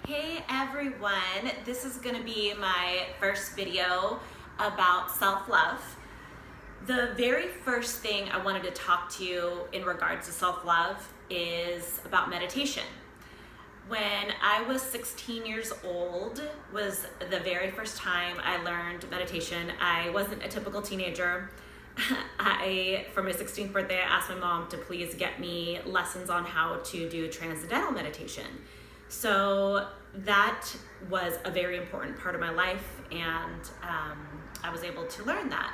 Hey everyone, this is going to be my first video about self-love. The very first thing I wanted to talk to you in regards to self-love is about meditation. When I was 16 years old was the very first time I learned meditation. I wasn't a typical teenager. For my 16th birthday, I asked my mom to please get me lessons on how to do transcendental meditation. So that was a very important part of my life, and I was able to learn that.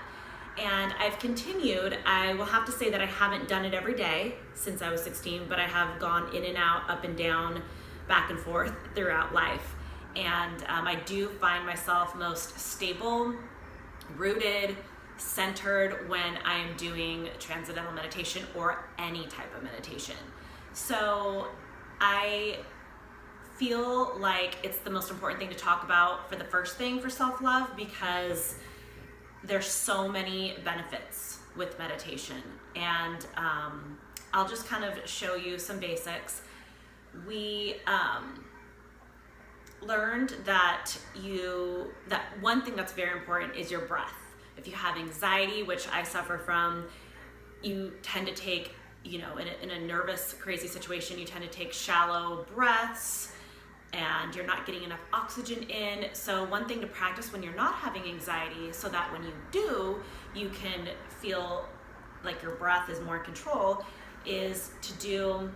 And I've continued. I will have to say that I haven't done it every day since I was 16, but I have gone in and out, up and down, back and forth throughout life. And I do find myself most stable, rooted, centered when I am doing transcendental meditation or any type of meditation. So I feel like it's the most important thing to talk about for the first thing for self-love, because there's so many benefits with meditation. And I'll just kind of show you some basics. We learned that one thing that's very important is your breath. If you have anxiety, which I suffer from, you tend to take, in a nervous, crazy situation, you tend to take shallow breaths and you're not getting enough oxygen in. So one thing to practice when you're not having anxiety, so that when you do, you can feel like your breath is more in control, is to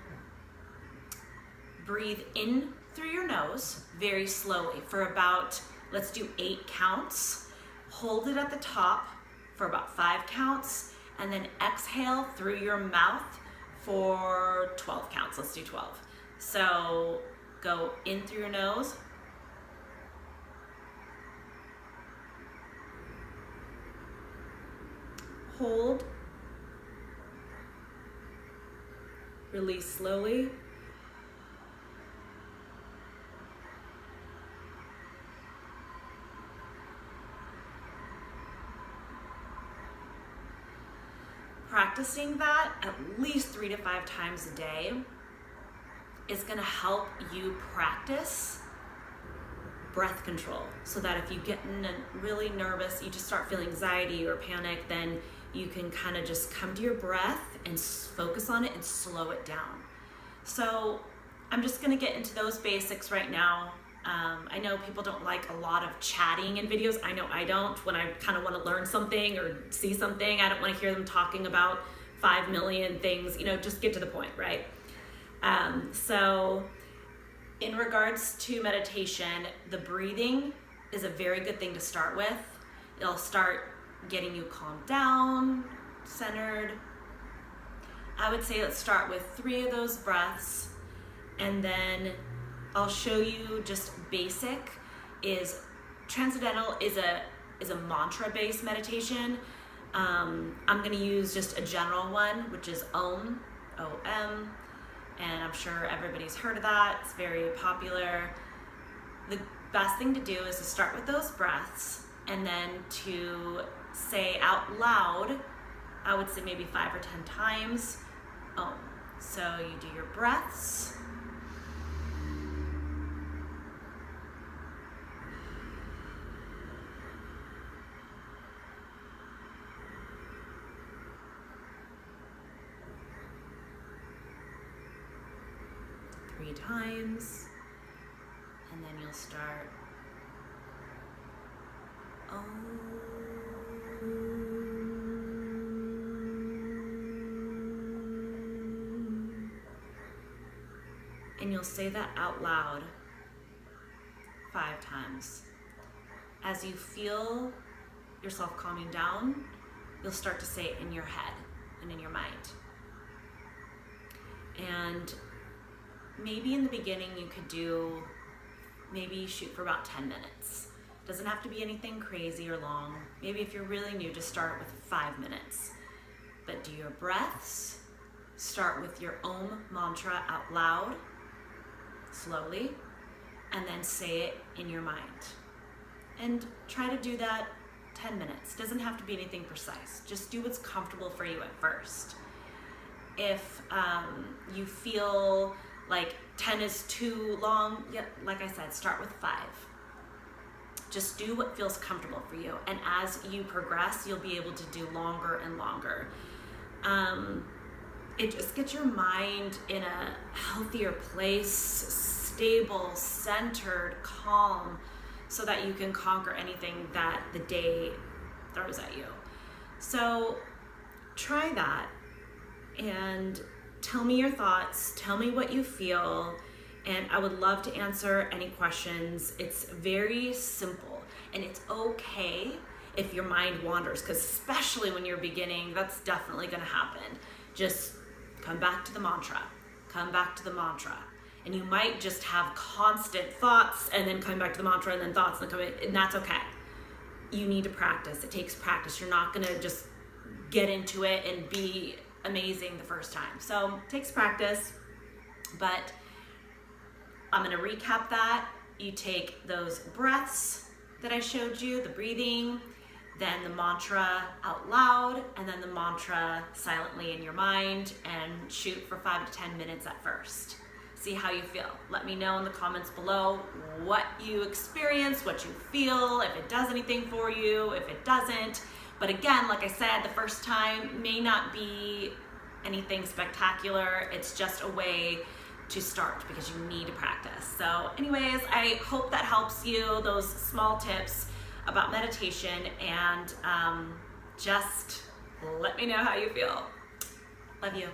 breathe in through your nose very slowly for about, let's do 8 counts. Hold it at the top for about 5 counts, and then exhale through your mouth for 12 counts. Let's do 12. So go in through your nose. Hold. Release slowly. Practicing that at least 3 to 5 times a day is going to help you practice breath control, so that if you get really nervous, you just start feeling anxiety or panic, then you can kind of just come to your breath and focus on it and slow it down. So I'm just going to get into those basics right now. I know people don't like a lot of chatting in videos. I know I don't. When I kind of want to learn something or see something, I don't want to hear them talking about 5 million things. Just get to the point, right? So in regards to meditation, the breathing is a very good thing to start with. It'll start getting you calmed down, centered. I would say let's start with 3 of those breaths, and then I'll show you just basic. Transcendental is a mantra-based meditation. I'm going to use just a general one, which is Om, O-M, and I'm sure everybody's heard of that. It's very popular. The best thing to do is to start with those breaths, and then to say out loud, I would say maybe 5 or 10 times, Om. So you do your breaths. Three times, and then you'll start Om. And you'll say that out loud 5 times. As you feel yourself calming down, you'll start to say it in your head and in your mind. And maybe in the beginning you could shoot for about 10 minutes. Doesn't have to be anything crazy or long. Maybe if you're really new, just start with 5 minutes. But do your breaths. Start with your Om mantra out loud, slowly, and then say it in your mind. And try to do that 10 minutes. Doesn't have to be anything precise. Just do what's comfortable for you at first. If you feel Like 10 is too long. Yep, like I said, start with 5. Just do what feels comfortable for you. And as you progress, you'll be able to do longer and longer. It just gets your mind in a healthier place, stable, centered, calm, so that you can conquer anything that the day throws at you. So try that and tell me your thoughts, tell me what you feel, and I would love to answer any questions. It's very simple, and it's okay if your mind wanders, because especially when you're beginning, that's definitely going to happen. Just come back to the mantra, come back to the mantra. And you might just have constant thoughts and then come back to the mantra and then thoughts and that's okay. You need to practice. It takes practice. You're not going to just get into it and be amazing the first time. So it takes practice, but I'm going to recap that. You take those breaths that I showed you, the breathing, then the mantra out loud, and then the mantra silently in your mind, and shoot for 5 to 10 minutes at first. See how you feel. Let me know in the comments below what you experience, what you feel, if it does anything for you, if it doesn't. But again, like I said, the first time may not be anything spectacular. It's just a way to start because you need to practice. So anyways, I hope that helps you, those small tips about meditation, and just let me know how you feel. Love you.